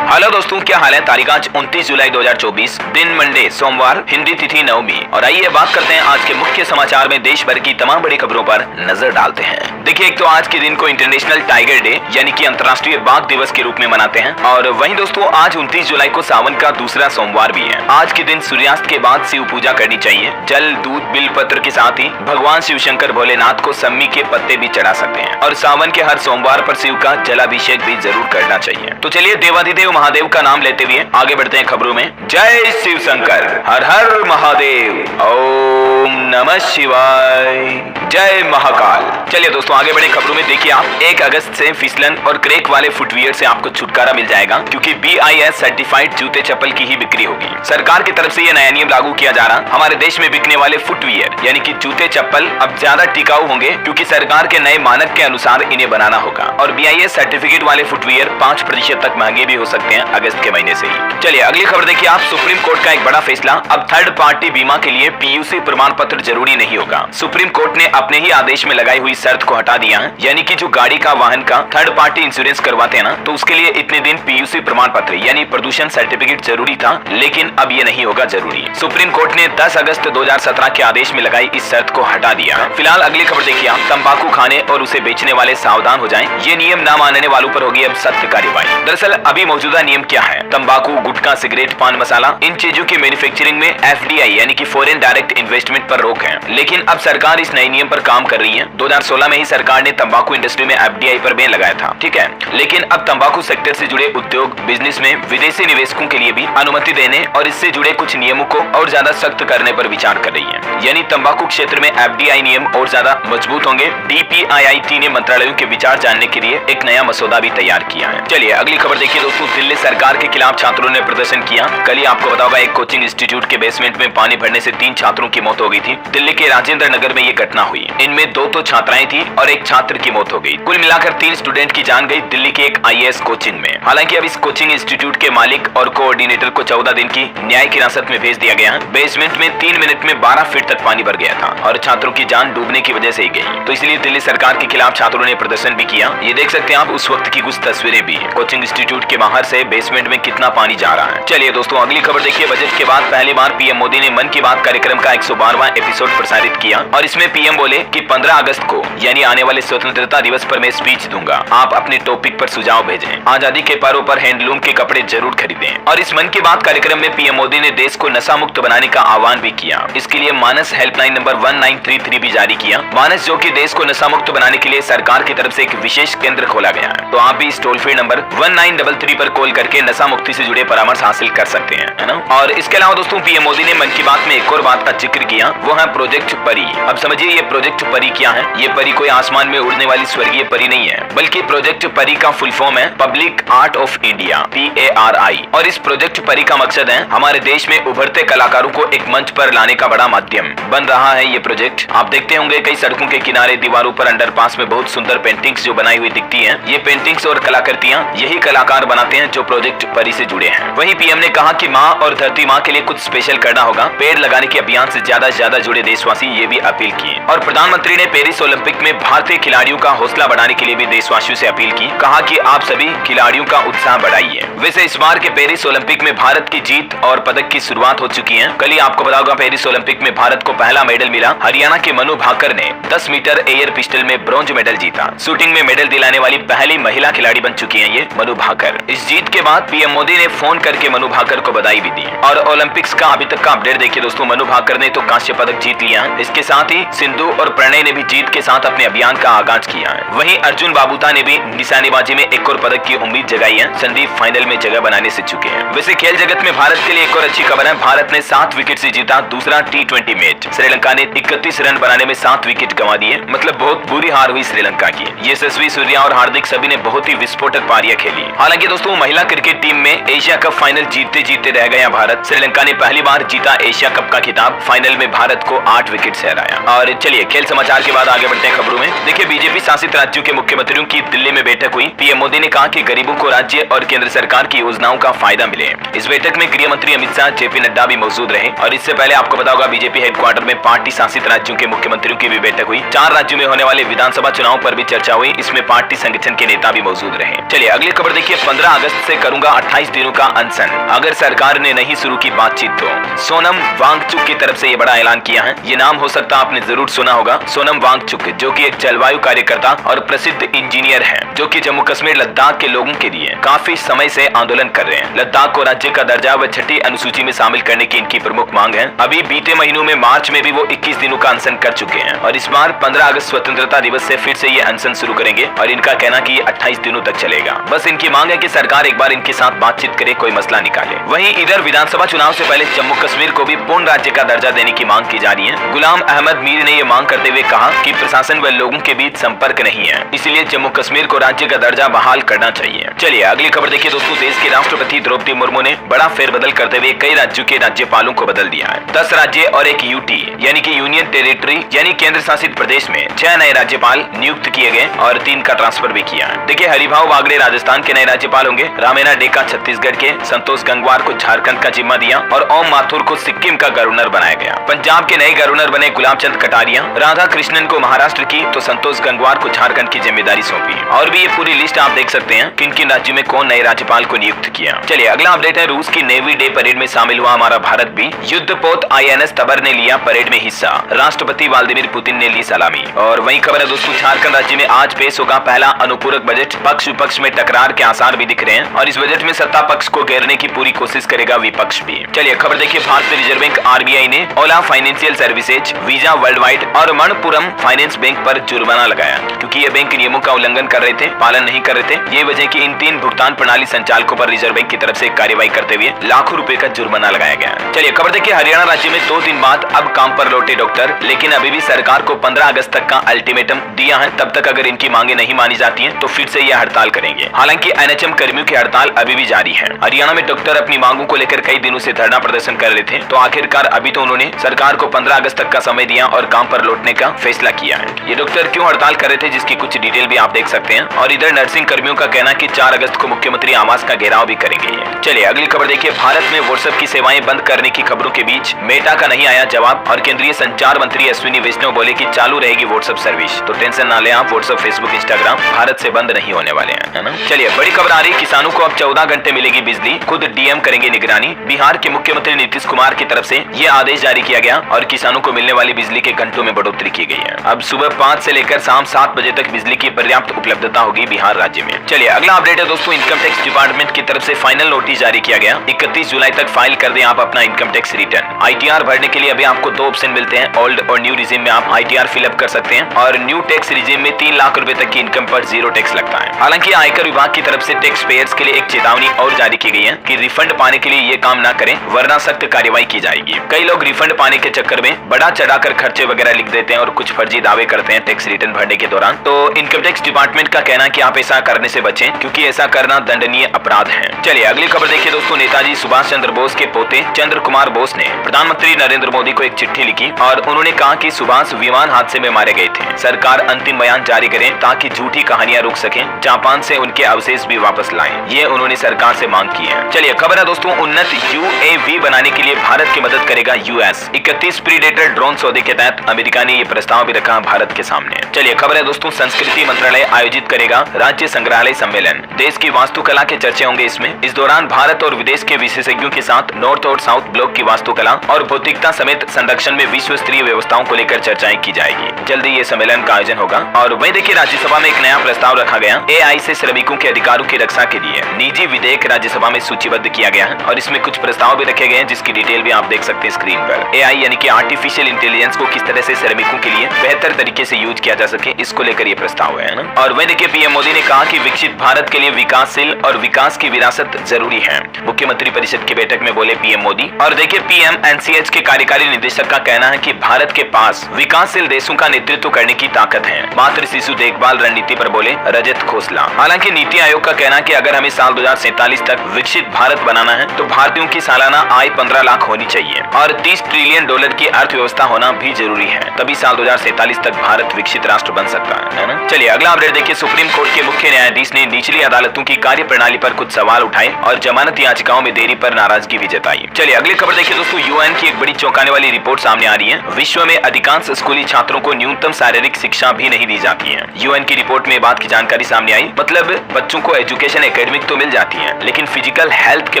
Hello दोस्तों, क्या हाल है। तारीख आज 29 जुलाई 2024, दिन मंडे सोमवार, हिंदी तिथि नवमी। और आइए बात करते हैं आज के मुख्य समाचार में देश भर की तमाम बड़ी खबरों पर नजर डालते हैं। देखिए, एक तो आज के दिन को इंटरनेशनल टाइगर डे यानी कि अंतर्राष्ट्रीय बाघ दिवस के रूप में मनाते हैं। और वहीं दोस्तों आज 29 जुलाई को सावन का दूसरा सोमवार भी है। आज के दिन सूर्यास्त के बाद शिव पूजा करनी चाहिए। जल, दूध, बिल पत्र के साथ ही भगवान शिव शंकर भोलेनाथ को सम्मी के पत्ते भी चढ़ा सकते हैं। और सावन के हर सोमवार पर शिव का जलाभिषेक भी जरूर करना चाहिए। तो चलिए देवाधिदेव महादेव का नाम लेते हुए आगे बढ़ते हैं खबरों में। जय शिव शंकर, हर हर महादेव, ओम नमः शिवाय, जय महाकाल। चलिए दोस्तों आगे बढ़े खबरों में। देखिए आप 1 अगस्त से फिसलन और क्रैक वाले फुटवियर से आपको छुटकारा मिल जाएगा, क्योंकि BIS सर्टिफाइड जूते चप्पल की ही बिक्री होगी। सरकार की तरफ से यह नया नियम लागू किया जा रहा। हमारे देश में बिकने वाले फुटवियर यानी कि जूते चप्पल अब ज्यादा टिकाऊ होंगे, क्योंकि सरकार के नए मानक के अनुसार इन्हें बनाना होगा। और BIS सर्टिफिकेट वाले फुटवियर 5% तक महंगे भी हो सकते हैं अगस्त के महीने से ही। चलिए अगली खबर देखिए आप। सुप्रीम कोर्ट का एक बड़ा फैसला, अब थर्ड पार्टी बीमा के लिए PUC प्रमाण पत्र जरूरी नहीं होगा। सुप्रीम कोर्ट ने अपने ही आदेश में लगाई हुई शर्त को हटा दिया है, यानी कि जो गाड़ी का, वाहन का थर्ड पार्टी इंश्योरेंस करवाते हैं ना, तो उसके लिए इतने दिन PUC प्रमाण पत्र यानी प्रदूषण सर्टिफिकेट जरूरी था, लेकिन अब ये नहीं होगा जरूरी। सुप्रीम कोर्ट ने 10 अगस्त 2017 के आदेश में लगाई इस शर्त को हटा दिया। फिलहाल अगली खबर देखिए आप। तंबाकू खाने और उसे बेचने वाले सावधान हो जाएं, ये नियम न मानने वालों पर होगी अब सख्त कार्रवाई। दरअसल अभी मौजूदा नियम क्या है? तंबाकू, गुटखा, सिगरेट, पान मसाला, इन चीजों की मैन्युफैक्चरिंग में FDI यानी कि फॉरेन डायरेक्ट इन्वेस्टमेंट पर रोक है। लेकिन अब सरकार इस नए नियम पर काम कर रही है। 2016 में ही सरकार ने तंबाकू इंडस्ट्री में FDI पर बैन लगाया था, ठीक है। लेकिन अब तंबाकू सेक्टर से जुड़े उद्योग, बिजनेस में विदेशी निवेशकों के लिए भी अनुमति देने और इससे जुड़े कुछ नियमों को और ज्यादा सख्त करने पर विचार कर रही है। यानी तंबाकू क्षेत्र में FDI नियम और ज्यादा मजबूत होंगे। DPIIT ने मंत्रालयों के विचार जानने के लिए एक नया मसौदा भी तैयार किया है। चलिए अगली खबर देखिए दोस्तों। दिल्ली सरकार के खिलाफ छात्रों ने प्रदर्शन किया। कल ही आपको पता होगा एक कोचिंग इंस्टीट्यूट के बेसमेंट में पानी भरने से 3 छात्रों की मौत हो गई थी। दिल्ली के राजेंद्र नगर में ये घटना हुई। इनमें 2 तो छात्राएं थी और एक छात्र की मौत हो गई। कुल मिलाकर 3 स्टूडेंट की जान गई दिल्ली के एक IAS कोचिंग में। हालांकि अब इस कोचिंग इंस्टीट्यूट के मालिक और कोऑर्डिनेटर को 14 दिन की न्यायिक हिरासत में भेज दिया गया। बेसमेंट में 3 मिनट में 12 फीट तक पानी भर गया था और छात्रों की जान डूबने की वजह से ही गई। तो इसलिए दिल्ली सरकार के खिलाफ छात्रों ने प्रदर्शन भी किया। ये देख सकते हैं आप उस वक्त की कुछ तस्वीरें भी। कोचिंग इंस्टीट्यूट के बाहर से बेसमेंट में कितना पानी जा रहा है। चलिए दोस्तों अगली खबर देखिए। बजट के बाद पहली बार PM मोदी ने मन की बात कार्यक्रम का 112वां एपिसोड प्रसारित किया और इसमें PM बोले कि 15 अगस्त को यानी आने वाले स्वतंत्रता दिवस पर मैं स्पीच दूंगा। आप अपने टॉपिक पर सुझाव भेजें। आजादी के पर्व पर हैंडलूम के कपड़े जरूर खरीदें। और इस मन की बात कार्यक्रम में PM मोदी ने देश को नशा मुक्त बनाने का आह्वान भी किया। इसके लिए मानस हेल्पलाइन नंबर 1933 भी जारी किया। मानस जो कि देश को नशा मुक्त बनाने के लिए सरकार की तरफ से एक विशेष केंद्र खोला गया है। तो आप भी इस टोल फ्री नंबर 1933 पर कॉल करके नशा मुक्ति से जुड़े परामर्श हासिल कर सकते हैं, है ना। और इसके अलावा दोस्तों PM मोदी ने मन की बात में एक और बात का जिक्र किया, वो है प्रोजेक्ट परी। अब समझिए ये प्रोजेक्ट परी क्या है। ये परी कोई आसमान में उड़ने वाली स्वर्गीय परी नहीं है, बल्कि प्रोजेक्ट परी का फुल फॉर्म है public art of India, PARI। और इस प्रोजेक्ट परी का मकसद है हमारे देश में उभरते कलाकारों को एक मंच पर लाने का बड़ा माध्यम बन रहा है ये प्रोजेक्ट। आप देखते होंगे कई सड़कों के किनारे, दीवारों पर, अंडरपास में बहुत सुंदर पेंटिंग्स जो बनाई हुई दिखती हैं। ये पेंटिंग्स और कलाकृतियां यही कलाकार बनाते हैं जो प्रोजेक्ट परी से जुड़े हैं। वहीं PM ने कहा कि माँ और धरती माँ के लिए कुछ स्पेशल करना होगा। पेड़ लगाने के अभियान से ज्यादा जुड़े देशवासी ये भी अपील किए। और प्रधानमंत्री ने पेरिस ओलंपिक में भारतीय खिलाड़ियों का हौसला बढ़ाने के लिए भी देशवासियों से अपील की। कहा कि आप सभी खिलाड़ियों का उत्साह बढ़ाइए। वैसे इस बार के पेरिस ओलंपिक में भारत की जीत और पदक की शुरुआत हो चुकी है। कल ही आपको पता होगा पेरिस ओलंपिक में भारत को पहला मेडल मिला। हरियाणा के मनु भाकर ने 10 मीटर एयर पिस्टल में ब्रॉन्ज मेडल जीता। शूटिंग में मेडल दिलाने वाली पहली महिला खिलाड़ी बन चुकी है ये मनु भाकर। इस जीत के बाद PM मोदी ने फोन करके मनु भाकर को बधाई भी दी। और ओलंपिक्स का अभी तक का अपडेट देखिए दोस्तों। मनु भाकर ने तो कांस्य पदक जीत लिया है। इसके साथ ही सिंधु और प्रणय ने भी जीत के साथ अपने अभियान का आगाज किया है। वहीं अर्जुन बाबूता ने भी निशानेबाजी में एक और पदक की उम्मीद जगाई है। संदीप फाइनल में जगह बनाने से चुके हैं। वैसे खेल जगत में भारत के लिए एक और अच्छी खबर है। भारत ने 7 विकेट से जीता दूसरा T20 मैच। श्रीलंका ने 31 रन बनाने में 7 विकेट गंवा दिए। मतलब बहुत बुरी हार हुई श्रीलंका की। यशस्वी सूर्या और हार्दिक सभी ने बहुत ही विस्फोटक पारियां खेली। हालांकि दोस्तों महिला क्रिकेट टीम में एशिया कप फाइनल जीतते जीतते रह गया भारत। श्रीलंका ने पहली बार जीता एशिया कप का खिताब। फाइनल में भारत को 8 विकेट से हराया। और चलिए खेल समाचार के बाद आगे बढ़ते हैं खबरों में। देखिए बीजेपी शासित राज्यों के मुख्यमंत्रियों की दिल्ली में बैठक हुई। PM मोदी ने कहा कि गरीबों को राज्य और केंद्र सरकार की योजनाओं का फायदा मिले। इस बैठक में गृह मंत्री अमित शाह, JP नड्डा भी मौजूद रहे। और इससे पहले आपको पता होगा बीजेपी हेडक्वार्टर में पार्टी शासित राज्यों के मुख्यमंत्रियों की भी बैठक हुई। 4 राज्यों में होने वाले विधानसभा चुनाव पर भी चर्चा हुई। इसमें पार्टी संगठन के नेता भी मौजूद रहे। चलिए अगली खबर देखिए। 15 अगस्त से करूंगा 28 दिनों का अनशन, अगर सरकार ने नहीं शुरू की बातचीत तो। सोनम वांगचुक की तरफ से ये बड़ा ऐलान किया है। ये नाम हो सकता आपने जरूर सुना होगा, सोनम वांगचुक, जो कि एक जलवायु कार्यकर्ता और प्रसिद्ध इंजीनियर है, जो कि जम्मू कश्मीर लद्दाख के लोगों के लिए काफी समय से आंदोलन कर रहे हैं। लद्दाख को राज्य का दर्जा व 6ठी अनुसूची में शामिल करने की इनकी प्रमुख मांग है। अभी बीते महीनों में मार्च में भी वो 21 दिनों का अनशन कर चुके हैं और इस बार 15 अगस्त स्वतंत्रता दिवस से फिर से ये अनशन शुरू करेंगे और इनका कहना कि 28 दिनों तक चलेगा। बस इनकी मांग है कि सरकार एक बार इनके साथ बातचीत करे, कोई मसला निकाले। वहीं इधर विधानसभा चुनाव से पहले जम्मू कश्मीर को भी पूर्ण राज्य का दर्जा देने की मांग की जा रही है। गुलाम अहमद मीर ने ये मांग करते हुए कहा कि प्रशासन व लोगों के बीच संपर्क नहीं है, इसलिए जम्मू कश्मीर को राज्य का दर्जा बहाल करना चाहिए। चलिए अगली खबर देखिए दोस्तों। देश की राष्ट्रपति द्रौपदी मुर्मू ने बड़ा फेरबदल करते हुए कई राज्यों के राज्यपालों को बदल दिया है। 10 राज्य और एक यूटी यानी कि यूनियन टेरिटरी यानी केंद्र शासित प्रदेश में 6 नए राज्यपाल नियुक्त किए गए और 3 का ट्रांसफर भी किया है। देखिए हरिभाऊ बागड़े राजस्थान के नए राज्यपाल होंगे, रामेना डेका छत्तीसगढ़ के, संतोष गंगवार को झारखंड का जिम्मा दिया और ओम माथुर को सिक्किम का गवर्नर बनाया गया। पंजाब के नए गवर्नर बने गुलाम चंद कटारिया, राधा कृष्णन को महाराष्ट्र की तो संतोष गंगवार को झारखंड की जिम्मेदारी सौंपी। और भी ये पूरी लिस्ट आप देख सकते हैं किन किन राज्यों में कौन नए राज्यपाल को नियुक्त किया। चलिए अगला अपडेट है, रूस की नेवी डे परेड में शामिल हुआ हमारा भारत भी। युद्धपोत INS तबर ने लिया परेड में हिस्सा, राष्ट्रपति व्लादिमीर पुतिन ने ली सलामी। और वहीं खबर है दोस्तों, झारखंड राज्य में आज पेश होगा पहला अनुपूरक बजट। पक्ष विपक्ष में टकरार के आसार भी दिख रहे हैं और इस बजट में सत्ता पक्ष को घेरने की पूरी कोशिश करेगा विपक्ष भी। चलिए खबर देखिए, भारतीय रिजर्व बैंक RBI ने Ola financial services, Visa worldwide और मणपुरम फाइनेंस बैंक पर जुर्माना लगाया, क्योंकि ये बैंक नियमों का उल्लंघन कर रहे थे, पालन नहीं कर रहे थे। ये वजह की इन 3 भुगतान प्रणाली संचालकों पर रिजर्व बैंक की तरफ से कार्रवाई करते हुए लाखों रुपए का जुर्माना लगाया गया। चलिए खबर देखिए, हरियाणा राज्य में 2 दिन बाद अब काम पर लौटे डॉक्टर, लेकिन अभी भी सरकार को 15 अगस्त तक का अल्टीमेटम दिया है। तब तक अगर इनकी मांगे नहीं मानी जाती हैं, तो फिर से यह हड़ताल करेंगे। हालांकि NHM कर्मियों की हड़ताल अभी भी जारी है। हरियाणा में डॉक्टर अपनी मांगों को लेकर कई दिनों से धरना प्रदर्शन कर रहे थे, तो आखिरकार अभी तो उन्होंने सरकार को 15 अगस्त तक का समय दिया और काम पर लौटने का फैसला किया है। ये डॉक्टर क्यों हड़ताल कर रहे थे, जिसकी कुछ डिटेल भी आप देख सकते हैं। और इधर नर्सिंग कर्मियों का कहना कि 4 अगस्त को मुख्यमंत्री आवास का घेराव भी करेंगे। चलिए अगली खबर देखिए, भारत में व्हाट्सएप की सेवाएं बंद करने की खबरों के बीच मेटा का नहीं आया जवाब और केंद्रीय संचार मंत्री अश्विनी वैष्णव बोले कि चालू रहेगी व्हाट्सएप सर्विस। तो टेंशन ना ले आप, व्हाट्सएप, फेसबुक, इंस्टाग्राम भारत से बंद नहीं होने वाले हैं, है ना। चलिए बड़ी खबर आ रही, किसानों को अब 14 घंटे मिलेगी बिजली, खुद DM करेंगे निगरानी। बिहार के मुख्यमंत्री नीतीश कुमार की तरफ से ये आदेश जारी किया गया और किसानों को मिलने वाली बिजली के घंटों में बढ़ोतरी की गई है। अब सुबह 5 से लेकर शाम 7 बजे तक बिजली की पर्याप्त उपलब्धता होगी बिहार राज्य में। चलिए अगला अपडेट है दोस्तों, इनकम टैक्स डिपार्टमेंट की तरफ से फाइनल नोटिस जारी किया गया। 31 जुलाई तक फाइल कर दें आप अपना इनकम टैक्स रिटर्न। ITR भरने के लिए अभी आपको 2 ऑप्शन मिलते हैं, ओल्ड और न्यू रिजीम में आप ITR फिलअप कर सकते हैं और न्यू टैक्स रिजीम में 3 लाख रुपए तक की इनकम पर 0 टैक्स लगता है। हालांकि आयकर विभाग की तरफ से टैक्स पेयर्स के लिए एक चेतावनी और जारी की गई है कि रिफंड पाने के लिए ये काम ना करें, वरना सख्त कार्रवाई की जाएगी। कई लोग रिफंड पाने के चक्कर में बड़ा चढ़ाकर खर्चे वगैरह लिख देते हैं और कुछ फर्जी दावे करते हैं टैक्स रिटर्न भरने के दौरान। तो इनकम टैक्स डिपार्टमेंट का कहना है कि आप ऐसा करने से बचें, क्योंकि ऐसा करना दंडनीय अपराध है। चलिए अगली खबर देखिए दोस्तों, नेताजी सुभाष चंद्र बोस के पोते चंद्र कुमार बोस ने प्रधानमंत्री नरेंद्र मोदी को एक चिट्ठी लिखी और उन्होंने कहा कि सुभाष विमान हादसे में मारे गए थे। सरकार अंतिम बयान जारी करे ताकि झूठी कहानियां रुक सकें, जापान से उनके अवशेष भी वापस लाएं। ये उन्होंने सरकार से मांग की है। चलिए खबर है दोस्तों, उन्नत UAV बनाने के लिए भारत की मदद करेगा US। 31 प्रीडेटर ड्रोन सौदे के तहत अमेरिका ने ये प्रस्ताव भी रखा भारत के सामने। चलिए खबर है दोस्तों, संस्कृति मंत्रालय आयोजित करेगा राज्य संग्रहालय सम्मेलन। देश की वास्तुकला के चर्चे होंगे इसमें। इस दौरान भारत और विदेश के विशेषज्ञों के साथ नॉर्थ और साउथ ब्लॉक की वास्तुकला और भौतिकता समेत संरक्षण में विश्व स्तरीय व्यवस्थाओं को लेकर चर्चाएं की जाएगी। जल्दी ये सम्मेलन का आयोजन होगा। और वहीं देखिए, राज्यसभा में एक नया प्रस्ताव रखा गया। AI से श्रमिकों के अधिकारों की रक्षा के लिए निजी विधेयक राज्यसभा में सूचीबद्ध किया गया है और इसमें कुछ प्रस्ताव भी रखे गए हैं, जिसकी डिटेल भी आप देख सकते हैं स्क्रीन पर। AI यानी कि आर्टिफिशियल इंटेलिजेंस को किस तरह से श्रमिकों के लिए बेहतर तरीके से यूज किया जा सके, इसको लेकर ये प्रस्ताव है ना। और वहीं देखिए, PM मोदी ने कहा कि विकसित भारत के लिए विकासशील और विकास की विरासत जरूरी है। मुख्यमंत्री परिषद की बैठक में बोले PM मोदी। और देखिए, PMNCH के कार्यकारी निदेशक का कहना है कि भारत के पास विकासशील देशों का नेतृत्व करने की ताकत है। मातृ शिशु देखभाल रणनीति पर बोले रजत खोसला। हालांकि नीति आयोग का कहना है कि अगर हमें साल 2047 तक विकसित भारत बनाना है तो भारतीयों की सालाना आय 15 लाख होनी चाहिए और $30 ट्रिलियन की अर्थव्यवस्था होना भी जरूरी है। तभी साल 2047 तक भारत विकसित राष्ट्र बन सकता है ना। चलिए अगला अपडेट देखिए, सुप्रीम कोर्ट के मुख्य न्यायाधीश ने निचली अदालतों की कार्य प्रणाली पर कुछ सवाल उठाए और जमानत याचिकाओं में देरी पर नाराजगी भी जताई। चलिए अगली खबर देखिए दोस्तों, UN की एक बड़ी चौंकाने वाली रिपोर्ट सामने आ रही है। विश्व में अधिकांश स्कूली छात्रों को न्यूनतम शारीरिक शिक्षा भी नहीं दी जाती है। UN की रिपोर्ट में बात की जानकारी सामने आई। मतलब बच्चों को एजुकेशन एकेडमिक तो मिल जाती है, लेकिन फिजिकल हेल्थ के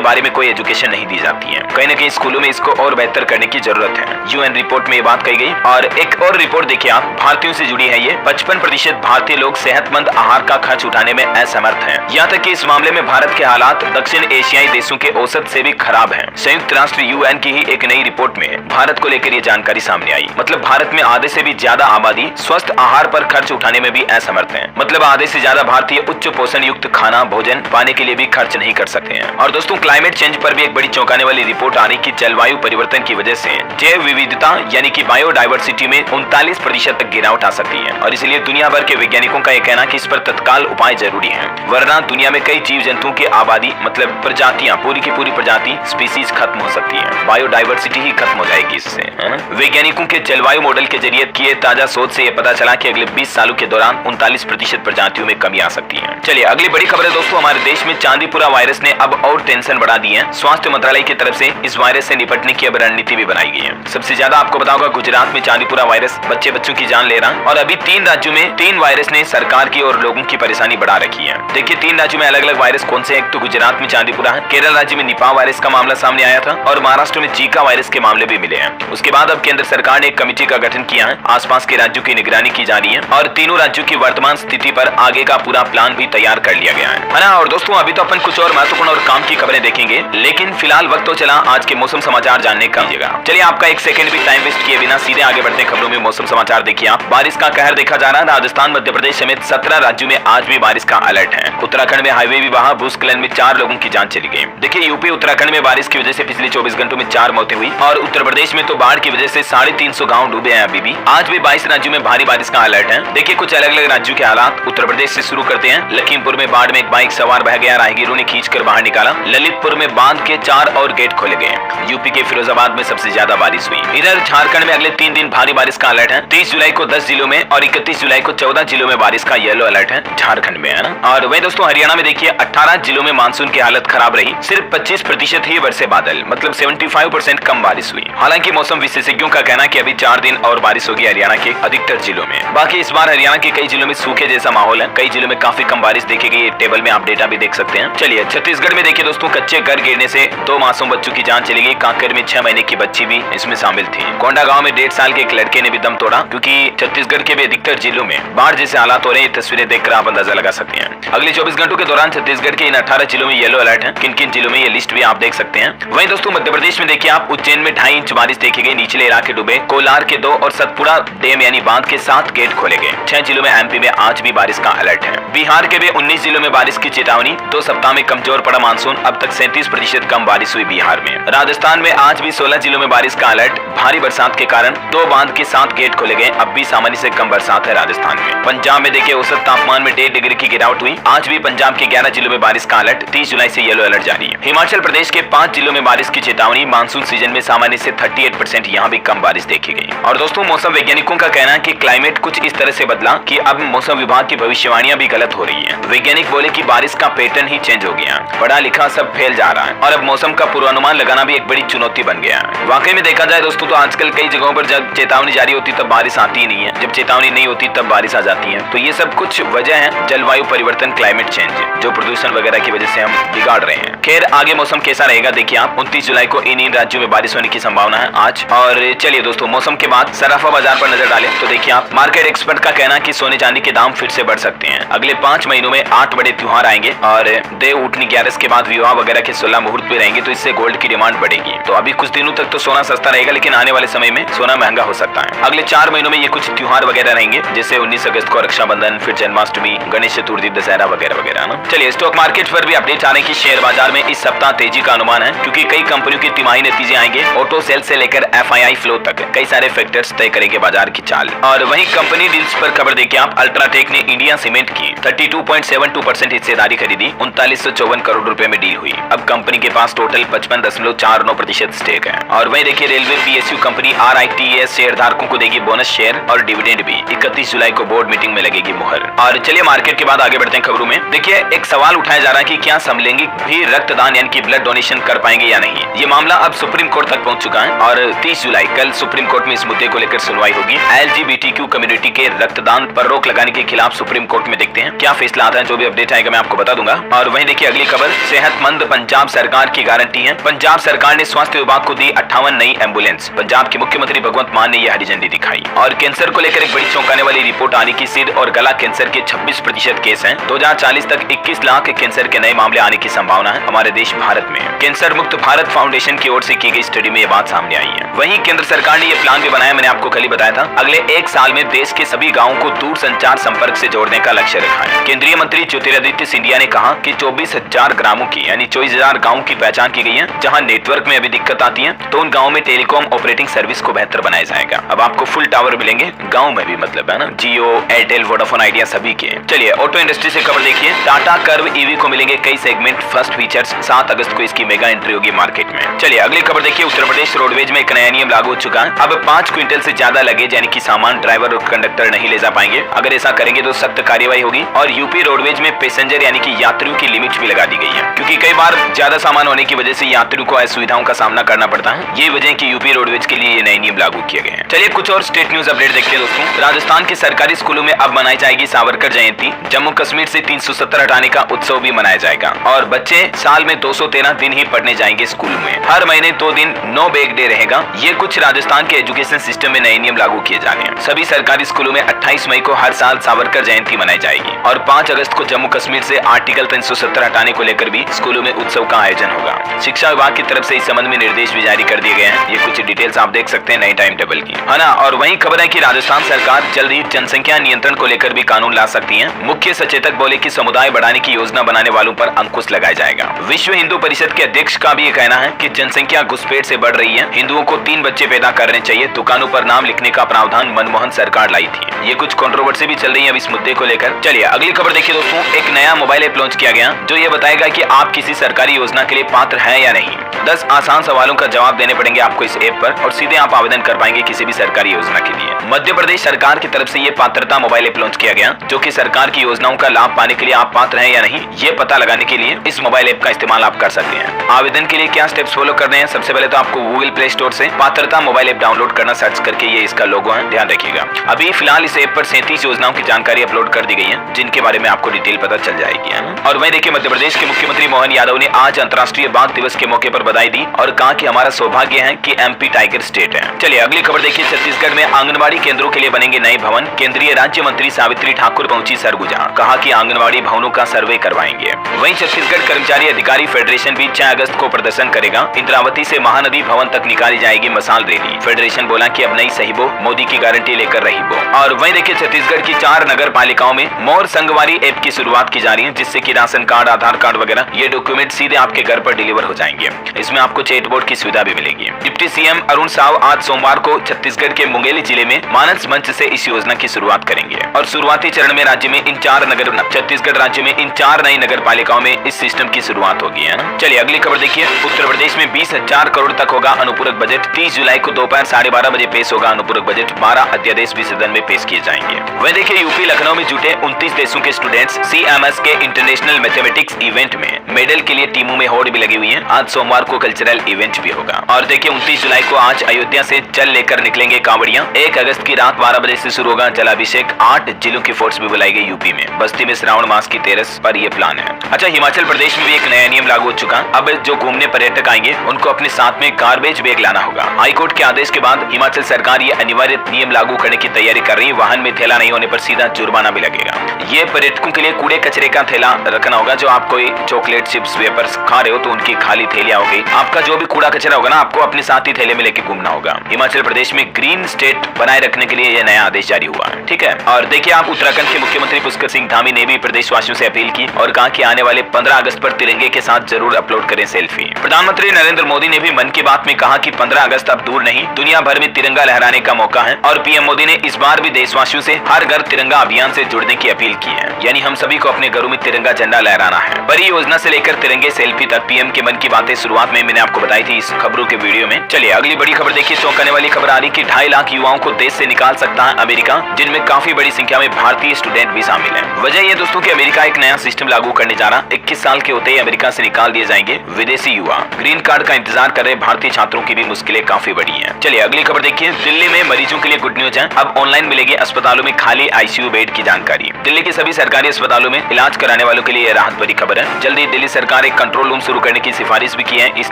बारे में कोई एजुकेशन नहीं दी जाती है। कहीं ना कहीं स्कूलों में इसको और बेहतर करने की जरूरत है। यूएन रिपोर्ट में ये बात कही गई। और एक और रिपोर्ट देखिए आप, भारतीयों से जुड़ी है ये। 55% भारतीय लोग सेहतमंद आहार का खर्च उठाने में असमर्थ हैं। यहाँ तक कि इस मामले में भारत के हालात दक्षिण एशियाई देशों के औसत से भी खराब हैं। संयुक्त राष्ट्र यूएन की ही एक नई रिपोर्ट में भारत को लेकर ये जानकारी सामने आई। मतलब भारत में आधे से भी ज्यादा आबादी स्वस्थ आहार पर खर्च उठाने में भी असमर्थ है। मतलब आधे से ज्यादा भारतीय उच्च पोषण युक्त खाना भोजन पाने के लिए भी खर्च नहीं कर सकते हैं। और दोस्तों, क्लाइमेट चेंज पर भी एक बड़ी चौंकाने वाली रिपोर्ट आ रही कि जलवायु परिवर्तन की वजह से जैव विविधता यानी कि बायोडायवर्सिटी में 39% तक गिरावट आ सकती है। और इसलिए दुनिया भर के वैज्ञानिकों का यह कहना कि इस पर तत्काल उपाय जरूरी है, वरना दुनिया में कई जीव जंतुओं की आबादी मतलब प्रजातियां पूरी की पूरी प्रजाति स्पीसीज खत्म हो सकती है। बायोडायवर्सिटी ही खत्म हो जाएगी इससे। वैज्ञानिकों के जलवायु मॉडल के जरिए किए ताजा शोध से यह पता चला कि अगले 20 सालों के दौरान 39% प्रजातियों में कमी आ सकती है। चलिए अगली बड़ी खबर है दोस्तों, हमारे देश में चांदीपुरा वायरस ने अब और टेंशन बढ़ा दी है। स्वास्थ्य मंत्रालय की तरफ से इस वायरस से निपटने की अब रणनीति भी बनाई गई है। सबसे ज्यादा आपको बताऊंगा गुजरात में चांदीपुरा वायरस बच्चों की जान ले रहा है। और अभी 3 राज्यों में 3 वायरस ने सरकार की और लोगों की परेशानी बढ़ा रखी है। देखिए 3 राज्यों में अलग अलग वायरस कौन से, एक तो गुजरात में चांदीपुरा है, केरल राज्य में निपाह वायरस का मामला सामने आया था और महाराष्ट्र में जीका वायरस के मामले भी मिले हैं। उसके बाद अब केंद्र सरकार ने एक कमेटी का गठन किया है। आसपास के राज्यों की निगरानी की जा रही है और तीनों राज्यों की वर्तमान स्थिति पर आगे का पूरा प्लान भी तैयार कर लिया गया है ना। और दोस्तों अभी तो अपन कुछ और महत्वपूर्ण और काम की खबरें देखेंगे, लेकिन फिलहाल वक्त तो चला आज के मौसम समाचार जानने का। चलिए आपका एक सेकंड भी टाइम वेस्ट किए बिना सीधे आगे बढ़ते हैं खबरों में। मौसम समाचार देखिए आप, बारिश का कहर देखा जा रहा है। राजस्थान मध्य प्रदेश समेत 17 राज्यों में आज भी बारिश का अलर्ट है। उत्तराखंड में हाईवे भी बहा, भूस्खलन में 4 लोगों की जान चली गई। देखिए यूपी उत्तराखंड में बारिश की वजह से पिछले 24 घंटों में 4 मौतें हुई और उत्तर प्रदेश में तो बाढ़ की वजह से 350 गाँव डूबे हैं। अभी भी आज भी 22 राज्यों में भारी बारिश का अलर्ट है। देखिए कुछ अलग अलग राज्यों के हालात। उत्तर प्रदेश से शुरू करते हैं। लखीमपुर में बाढ़ में एक बाइक सवार बह गया, राहगीरों ने खींचकर बाहर निकाला। ललितपुर में बांध के 4 और गेट खोले गए। यूपी के फिरोजाबाद में सबसे ज्यादा बारिश हुई। इधर झारखंड में अगले 3 दिन भारी बारिश का अलर्ट है। 30 जुलाई को 10 जिलों में और 31 जुलाई को 14 जिलों में बारिश का येलो अलर्ट है झारखंड में, है ना। और वही दोस्तों हरियाणा में देखिए 18 जिलों में मानसून की हालत खराब रही। सिर्फ 25% ही बरसे बादल, मतलब 75% कम बारिश हुई। हालांकि मौसम विशेषज्ञों का कहना है कि अभी 4 दिन और बारिश होगी हरियाणा के अधिकतर जिलों में। बाकी इस बार हरियाणा के कई जिलों में सूखे जैसा माहौल है। कई जिलों में काफी कम बारिश देखी गई। टेबल में आप डेटा भी देख सकते हैं। चलिए छत्तीसगढ़ में देखिए दोस्तों, कच्चे घर गिरने से 2 मासूम बच्चों की जान चली गई। कांकेर में 6 महीने की बच्ची भी इसमें शामिल थी। कोंडा गांव में 1.5 साल के एक लड़के ने भी दम तोड़ा। क्योंकि छत्तीसगढ़ के भी अधिकतर जिलों में बाढ़ जैसे हालात हो रहे हैं। तस्वीरें देखकर आप अंदाजा लगा सकते हैं। अगले 24 घंटों के दौरान छत्तीसगढ़ के इन 18 जिलों में येलो अलर्ट है। किन किन जिलों में ये लिस्ट भी आप देख सकते हैं। वहीं दोस्तों मध्य प्रदेश में देखिए आप, उज्जैन में 2.5 इंच बारिश देखी गई। निचले इलाके डूबे। कोलार के 2 और सतपुड़ा डैम यानी बांध के 7 गेट खोले गए। 6 जिलों में एमपी में आज भी बारिश का अलर्ट है। बिहार के भी 19 जिलों में बारिश की चेतावनी। 2 सप्ताह में कमजोर पड़ा मानसून। अब तक 37% कम बारिश हुई बिहार में। राजस्थान में आज भी 16 जिलों में बारिश का अलर्ट। भारी बरसात के कारण 2 बांध के 7 गेट खोले गए। अब भी सामान्य से कम बरसात है राजस्थान में। पंजाब में देखिए औसत तापमान में 1.5 डिग्री की गिरावट हुई। आज भी पंजाब के 11 जिलों में बारिश का अलर्ट। 30 जुलाई से येलो अलर्ट जारी है। हिमाचल प्रदेश के 5 जिलों में बारिश की चेतावनी। मानसून सीजन में सामान्य से 38% यहाँ भी कम बारिश देखी गई। और दोस्तों मौसम वैज्ञानिकों का कहना है कि क्लाइमेट कुछ इस तरह से बदला कि अब मौसम विभाग की भविष्यवाणियां भी गलत हो रही है। वैज्ञानिक बोले कि बारिश का पैटर्न ही चेंज हो गया। पढ़ा लिखा सब फैल जा रहा है और अब मौसम का पूर्वानुमान लगाना भी एक बड़ी चुनौती बन गया है। वाकई में देखा जाए दोस्तों तो आजकल कई जगहों पर जब चेतावनी जारी होती तब बारिश आती ही नहीं है। जब चेतावनी नहीं होती तब बारिश आ जाती है। तो ये सब कुछ वजह है जलवायु परिवर्तन, क्लाइमेट चेंज, जो प्रदूषण वगैरह की वजह से हम बिगाड़ रहे हैं। खैर आगे मौसम कैसा रहेगा देखिए आप। 29 जुलाई को इन राज्यों में बारिश होने की संभावना है आज। और चलिए दोस्तों मौसम के बाद सराफा बाजार पर नजर डालें तो देखिए आप, मार्केट एक्सपर्ट का कहना है कि सोने चांदी के दाम फिर से बढ़ सकते हैं। अगले 5 महीनों में 8 बड़े त्योहार आएंगे और देव उठनी 11 के बाद विवाह वगैरह के 16 मुहूर्त भी रहेंगे। तो इससे गोल्ड की डिमांड बढ़ेगी। तो अभी कुछ दिनों तक तो सोना सस्ता रहेगा, लेकिन आने वाले समय में सोना महंगा हो सकता है। अगले 4 महीनों में ये कुछ त्योहार वगैरह रहेंगे, जैसे 19 अगस्त को रक्षाबंधन, फिर जन्माष्टमी, गणेश चतुर्थी, दशहरा वगैरह वगैरह ना। चलिए स्टॉक मार्केट पर भी अपडेट आने की शेयर बाजार में इस सप्ताह तेजी का अनुमान है, क्योंकि कई कंपनियों के तिमाही नतीजे आएंगे। ऑटो सेल से लेकर FII फ्लो तक कई सारे फैक्टर्स तय करेंगे बाजार की चाल। और वहीं कंपनी डील्स पर खबर देखिए आप, अल्ट्राटेक ने इंडिया सीमेंट की 32.72% हिस्सेदारी खरीदी। 3954 करोड़ रुपए में डील हुई। अब कंपनी के पास टोटल 55.49% स्टेक है। और वहीं देखिए railway PSU company RITES share धारकों को देगी बोनस शेयर और डिविडेंड भी। 31 जुलाई को बोर्ड मीटिंग में लगेगी मुहर। और चलिए मार्केट के बाद आगे बढ़ते हैं खबरों में। देखिए एक सवाल उठाया जा रहा है कि क्या समलैंगिक भी रक्तदान यानी कि ब्लड डोनेशन कर पाएंगे या नहीं। ये मामला अब सुप्रीम कोर्ट तक पहुंच चुका है और 30 जुलाई कल सुप्रीम कोर्ट में इस मुद्दे को लेकर सुनवाई होगी। LGBTQ कम्युनिटी के रक्तदान पर रोक लगाने के खिलाफ सुप्रीम कोर्ट में देखते हैं क्या फैसला आता है। जो भी अपडेट आएगा मैं आपको बता दूंगा। और वहीं देखिए अगली खबर, सेहतमंद पंजाब सरकार की गारंटी है। पंजाब सरकार ने स्वास्थ्य विभाग को दी 58 नई एम्बुलेंस। पंजाब के मुख्यमंत्री भगवंत मान ने यह हरी झंडी दिखाई। और कैंसर को लेकर एक बड़ी चौंकाने वाली रिपोर्ट आ रही कि सिर और गला कैंसर के 26% केस हैं। 2040 तक 21 लाख कैंसर के नए मामले आने की संभावना है हमारे देश भारत में। कैंसर मुक्त भारत फाउंडेशन की ओर से की गई स्टडी में यह बात सामने आई है। वहीं केंद्र सरकार ने यह प्लान भी बनाया, मैंने आपको कल ही बताया था। अगले 1 साल में देश के सभी गाँवों को दूर संचार संपर्क से जोड़ने का लक्ष्य रखा है। केंद्रीय मंत्री ज्योतिरादित्य सिंधिया ने कहा कि 24,000 ग्रामों की यानी 24,000 गाँव की पहचान की गई है जहाँ नेटवर्क में अभी दिक्कत आती है, तो उन गाँव में टेलीकॉम ऑपरेटिंग सर्विस को बेहतर बनाया जाएगा। अब आपको फुल टावर मिलेंगे गाँव में भी, मतलब है ना, जियो, एयरटेल, वोडाफोन आइडिया सभी के। चलिए ऑटो इंडस्ट्री से खबर देखिए, टाटा कर्व ईवी को मिलेंगे कई सेगमेंट फर्स्ट फीचर्स। 7 अगस्त को इसकी मेगा एंट्री होगी मार्केट में। चलिए अगली खबर देखिए, उत्तर प्रदेश रोडवेज में एक नया नियम लागू हो चुका है। अब 5 क्विंटल से ज्यादा लगेज यानी कि सामान ड्राइवर और कंडक्टर नहीं ले जा पाएंगे। अगर ऐसा करेंगे तो सख्त कार्रवाई होगी। और यूपी रोडवेज में पैसेंजर यानी कि यात्रियों की लिमिट भी लगा दी गई है, क्योंकि कई बार ज्यादा सामान होने की वजह से यात्रियों को असुविधाओं का सामना करना पड़ता है। ये वजह कि यूपी रोडवेज के लिए ये नए नियम लागू किए गए हैं। चलिए कुछ और स्टेट न्यूज अपडेट देखते हैं दोस्तों। राजस्थान के सरकारी स्कूलों में अब मनाई जाएगी सावरकर जयंती। जम्मू कश्मीर से 370 हटाने का उत्सव भी मनाया जाएगा। और बच्चे साल में 213 दिन ही पढ़ने जाएंगे स्कूल में। हर महीने 2 दिन नो बैग डे रहेगा। ये कुछ राजस्थान के एजुकेशन सिस्टम में नए नियम लागू किए जा रहे हैं। सभी सरकारी स्कूलों में 28 मई को हर साल सावरकर जयंती मनाई जाएगी। और 5 अगस्त को जम्मू कश्मीर से आर्टिकल 370 हटाने को लेकर भी स्कूलों में उत्सव का आयोजन होगा। शिक्षा विभाग की तरफ से इस संबंध में निर्देश भी जारी कर दिए गए हैं। ये कुछ डिटेल्स आप देख सकते हैं नई टाइम टेबल की, है ना। और वहीं खबर है कि राजस्थान सरकार जल्द ही जनसंख्या नियंत्रण को लेकर भी कानून ला सकती है। मुख्य सचेतक बोले कि समुदाय बढ़ाने की योजना बनाने वालों पर अंकुश लगाया जाएगा। विश्व हिंदू परिषद के अध्यक्ष का भी ये कहना है कि जनसंख्या घुसपैठ से बढ़ रही है। हिंदुओं को 3 बच्चे पैदा करने चाहिए। दुकानों पर नाम लिखने का प्रावधान मनमोहन सरकार लाई थी। ये कुछ कंट्रोवर्सी भी चल रही है अब इस मुद्दे को लेकर। चलिए अगली खबर देखिए दोस्तों, एक नया मोबाइल ऐप लॉन्च किया गया जो ये बताएगा कि आप किसी सरकारी योजना के लिए पात्र हैं या नहीं। 10 आसान सवालों का जवाब देने पड़ेंगे आपको इस ऐप पर और सीधे आप आवेदन कर पाएंगे किसी भी सरकारी योजना के लिए। मध्य प्रदेश सरकार की तरफ से ये पात्रता मोबाइल ऐप लॉन्च किया गया जो कि सरकार की योजनाओं का लाभ पाने के लिए आप पात्र हैं या नहीं ये पता लगाने के लिए इस मोबाइल ऐप का इस्तेमाल आप कर सकते हैं। आवेदन के लिए क्या स्टेप्स फॉलो करने हैं? सबसे पहले तो आपको गूगल प्ले स्टोर से पात्रता मोबाइल ऐप डाउनलोड करना, सर्च करके ये इसका लोगो है, ध्यान रखिएगा। अभी फिलहाल इस ऐप पर 37 योजनाओं की जानकारी अपलोड कर दी गई है जिनके बारे में आपको डिटेल पता चल जाएगी, है ना। और वहीं देखिए मध्य प्रदेश के मुख्यमंत्री मोहन यादव ने आज अंतर्राष्ट्रीय बाघ दिवस के मौके पर बधाई दी और कहा कि हमारा सौभाग्य है कि एमपी टाइगर स्टेट है। चलिए अगली खबर देखिए, छत्तीसगढ़ में आंगनबाड़ी केंद्रों के लिए बनेंगे नए भवन। केंद्रीय राज्य मंत्री सावित्री ठाकुर पहुंची सरगुजा, कहा कि आंगनबाड़ी भवनों का सर्वे करवाएंगे। वहीं छत्तीसगढ़ कर्मचारी अधिकारी फेडरेशन भी 6 अगस्त को प्रदर्शन करेगा। इंद्रावती से महानदी भवन तक निकाली जाएगी मसाल रैली। फेडरेशन बोला कि अब नई सहीबो, मोदी की गारंटी लेकर रही वो। और वहीं देखिए छत्तीसगढ़ की 4 नगर पालिकाओं में मोर संगवारी ऐप की शुरुआत की जा रही है, जिससे कि राशन कार्ड, आधार कार्ड वगैरह ये डॉक्यूमेंट सीधे आपके घर पर डिलीवर हो जाएंगे। इसमें आपको चैटबॉट की सुविधा भी मिलेगी। डिप्टी सीएम अरुण साव आज सोमवार को छत्तीसगढ़ के मुंगेली जिले में मानस मंच से इस योजना की शुरुआत करेंगे। और शुरुआती चरण में राज्य में इन 4 नगर छत्तीसगढ़ राज्य में इन 4 नई नगर पालिकाओं में इस सिस्टम की शुरुआत होगी, है ना। चलिए अगली खबर देखिए, उत्तर प्रदेश में 20,000 करोड़ तक होगा अनुपूरक बजट। 30 जुलाई को दोपहर 12:30 बजे पेश होगा अनुपूरक बजट। 12 अध्यादेश भी सदन में पेश किए जाएंगे। वहीं देखिए यूपी लखनऊ में जुटे 29 देशों के स्टूडेंट्स CMS के इंटरनेशनल मैथमेटिक्स इवेंट में मेडल के लिए टीमों में होड़ भी लगी हुई है। आज सोमवार को कल्चरल इवेंट भी होगा। और देखिए 29 जुलाई को आज अयोध्या से जल लेकर निकलेंगे कांवड़ियां। 1 अगस्त की रात 12 बजे से शुरू होगा जलाभिषेक। 8 जिलों की फोर्स भी बुलाई गई यूपी में। बस्ती में श्रावण मास की तेरस पर यह प्लान है। अच्छा, हिमाचल प्रदेश में भी एक नया नियम लागू हो चुका। अब जो घूमने पर्यटक आएंगे उनको अपने साथ में गार्बेज बैग लाना होगा। हाईकोर्ट के आदेश के बाद हिमाचल सरकार ये अनिवार्य नियम लागू करने की तैयारी कर रही है। वाहन में थैला नहीं होने पर सीधा जुर्माना भी लगेगा। ये पर्यटकों के लिए कूड़े कचरे का थैला रखना होगा। जो आप कोई चॉकलेट, चिप्स, वेपर्स खा रहे हो तो उनकी खाली थैलियां होगी। आपका जो भी कूड़ा कचरा होगा ना, आपको अपने साथ ही थैले में लेके घूमना होगा। हिमाचल प्रदेश में ग्रीन स्टेट बनाए रखने के लिए यह नया आदेश जारी हुआ है, ठीक है। और देखिए आप उत्तराखंड के मुख्यमंत्री पुष्कर सिंह धामी ने भी प्रदेशवासियों से अपील की और कहा कि आने वाले 15 अगस्त पर तिरंगे के साथ जरूर अपलोड करें सेल्फी। प्रधानमंत्री नरेंद्र मोदी ने भी मन की बात में कहा कि 15 अगस्त अब दूर नहीं, दुनिया भर में तिरंगा लहराने का मौका है। और पीएम मोदी ने इस बार भी देशवासियों से हर घर तिरंगा अभियान से जुड़ने की अपील की है। यानी हम सभी को अपने घरों में तिरंगा झंडा लहराना है। बड़ी योजना से लेकर तिरंगे सेल्फी तक पीएम के मन की बातें शुरुआत शुरुआत में मैंने आपको बताई थी इस खबरों के वीडियो में। चलिए अगली बड़ी खबर देखिए। चौंकाने वाली खबर आ रही कि 2.5 लाख युवाओं को देश से निकाल सकता है अमेरिका, जिनमें काफी बड़ी संख्या में भारतीय स्टूडेंट भी शामिल हैं। वजह ये दोस्तों कि अमेरिका एक नया सिस्टम लागू करने जा रहा। 21 साल के होते ही अमेरिका से निकाल दिए जाएंगे विदेशी युवा। ग्रीन कार्ड का इंतजार कर रहे भारतीय छात्रों की भी मुश्किलें काफी बड़ी हैं। चलिए अगली खबर देखिए। दिल्ली में मरीजों के लिए गुड न्यूज है, अब ऑनलाइन मिलेगी अस्पतालों में खाली आईसीयू बेड की जानकारी। दिल्ली के सभी सरकारी अस्पतालों में इलाज कराने वालों के लिए यह राहत भरी खबर है। जल्दी दिल्ली सरकार एक कंट्रोल रूम शुरू करने की सिफारिश भी की है इस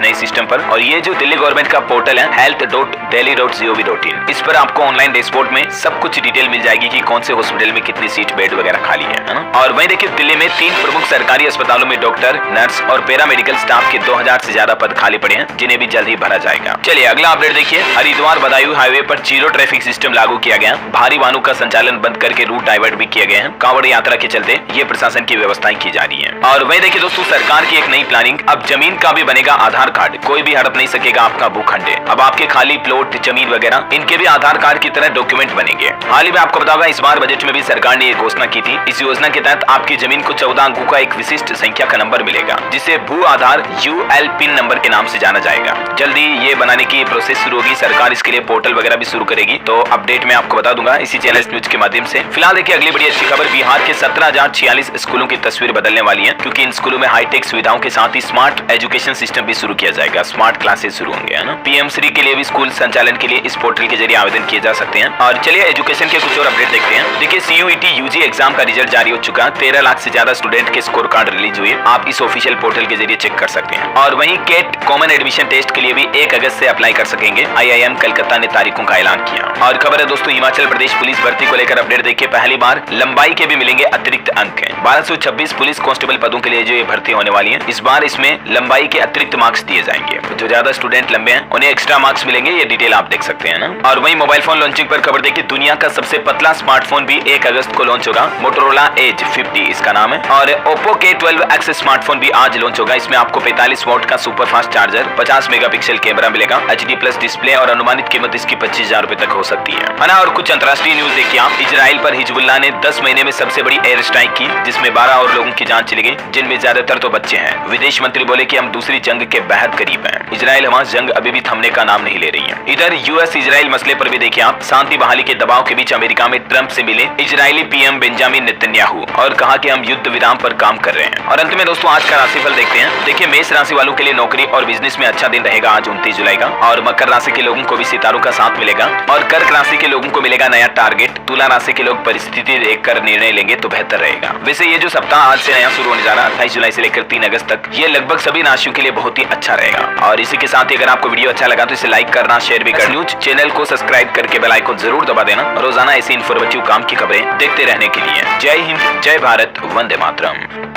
नए सिस्टम पर। और ये जो दिल्ली गवर्नमेंट का पोर्टल है health.delhi.gov.in, इस पर आपको ऑनलाइन डैशबोर्ड में सब कुछ डिटेल मिल जाएगी कि कौन से हॉस्पिटल में कितनी सीट बेड वगैरह खाली है ना। और वहीं देखिए दिल्ली में 3 प्रमुख सरकारी अस्पतालों में डॉक्टर, नर्स और पैरामेडिकल स्टाफ के 2000 से ज्यादा पद खाली पड़े हैं, जिन्हें भी जल्द ही भरा जाएगा। चलिए अगला अपडेट देखिए। हरिद्वार बदायूं हाईवे पर जीरो ट्रैफिक सिस्टम लागू किया गया। भारी वाहनों का संचालन बंद करके रूट डाइवर्ट भी किए गए हैं। कांवड़ यात्रा के चलते ये प्रशासन की व्यवस्थाएं की जा रही है। और वहीं देखिए दोस्तों सरकार की एक नई प्लानिंग, अब जमीन का भी बनेगा आधार कार्ड, कोई भी हड़प नहीं सकेगा आपका भूखंड। अब आपके खाली प्लॉट, जमीन वगैरह इनके भी आधार कार्ड की तरह डॉक्यूमेंट बनेंगे। हाल ही में आपको बताऊंगा इस बार बजट में भी सरकार ने ये घोषणा की थी। इस योजना के तहत आपकी जमीन को 14 अंकों का एक विशिष्ट संख्या का नंबर मिलेगा, जिसे भू आधार UL पिन नंबर के नाम से जाना जाएगा। जल्दी ये बनाने की प्रोसेस शुरू होगी। सरकार इसके लिए पोर्टल वगैरह भी शुरू करेगी, तो अपडेट में आपको बता दूंगा इसी चैनल न्यूज के माध्यम से। फिलहाल देखिए अगली बड़ी अच्छी खबर। बिहार के 17,046 स्कूलों की तस्वीर बदलने वाली है, क्योंकि इन स्कूलों में हाईटेक सुविधाओं के साथ ही स्मार्ट एजुकेशन सिस्टम भी शुरू किया जाएगा। स्मार्ट क्लासेस शुरू होंगे, है ना। PM श्री के लिए भी स्कूल संचालन के लिए इस पोर्टल के जरिए आवेदन किए जा सकते हैं। और चलिए एजुकेशन के कुछ और अपडेट देखते हैं। देखिए CUET UG एग्जाम का रिजल्ट जारी हो चुका है। 13 लाख से ज्यादा स्टूडेंट के स्कोर कार्ड रिलीज हुए, आप इस ऑफिशियल पोर्टल के जरिए चेक कर सकते हैं। और वहीं केट कॉमन एडमिशन टेस्ट के लिए भी 1 अगस्त से अप्लाई कर सकेंगे। IIM कलकत्ता ने तारीखों का ऐलान किया। और खबर है दोस्तों हिमाचल प्रदेश पुलिस भर्ती को लेकर अपडेट देखिए। पहली बार लंबाई के भी मिलेंगे अतिरिक्त अंक। 1226 पुलिस कांस्टेबल पदों के लिए जो ये भर्ती होने वाली है, इस बार इसमें लंबाई के अतिरिक्त मार्क्स दिए जाएंगे। जो ज्यादा स्टूडेंट लंबे हैं उन्हें एक्स्ट्रा मार्क्स मिलेंगे, ये डिटेल आप देख सकते हैं ना। और वहीं मोबाइल फोन लॉन्चिंग पर खबर देखिए। दुनिया का सबसे पतला स्मार्टफोन भी 1 अगस्त को लॉन्च होगा। मोटोरोला एज 50 इसका नाम है। और Oppo K12X स्मार्टफोन भी आज लॉन्च होगा। इसमें आपको 45 वॉट का super fast charger, 50 megapixel camera मिलेगा, HD+ डिस्प्ले और अनुमानित कीमत इसकी 25,000 रुपए तक हो सकती है ना। और कुछ अंतर्राष्ट्रीय न्यूज देखिए आप। इजराइल पर हिजबुल्लाह ने 10 महीने में सबसे बड़ी एयर स्ट्राइक की, जिसमें 12 और लोगों की जान चली गई, जिनमें ज्यादातर तो बच्चे हैं। विदेश मंत्री बोले कि हम दूसरी जंग के बेहद करीब हैं। इजराइल हमास जंग अभी भी थमने का नाम नहीं ले रही है। इधर US इजराइल मसले पर भी देखिए आप। शांति बहाली के दबाव के बीच अमेरिका में ट्रंप से मिले इजरायली PM बेंजामिन नेतन्याहू और कहा कि हम युद्ध विराम पर काम कर रहे हैं। और अंत में दोस्तों आज का राशिफल देखते हैं। देखिए मेष राशि वालों के लिए नौकरी और बिजनेस में अच्छा दिन रहेगा आज 29 जुलाई का। और मकर राशि के लोगों को भी सितारों का साथ मिलेगा। और कर्क राशि के लोगों को मिलेगा नया टारगेट। तुला राशि के लोग परिस्थिति देखकर निर्णय लेंगे तो बेहतर रहेगा। वैसे ये जो सप्ताह आज से नया शुरू होने जा रहा है 28 जुलाई से लेकर 3 अगस्त तक, ये लगभग सभी राशियों के लिए बहुत ही अच्छा रहेगा। और इसी के साथ ही अगर आपको वीडियो अच्छा लगा तो इसे लाइक करना, शेयर भी करना, न्यूज चैनल को सब्सक्राइब करके बेल आइकन जरूर दबा देना। रोजाना ऐसी इन्फॉर्मेटिव काम की खबरें देखते रहने के लिए। जय हिंद, जय भारत, वंदे मातरम।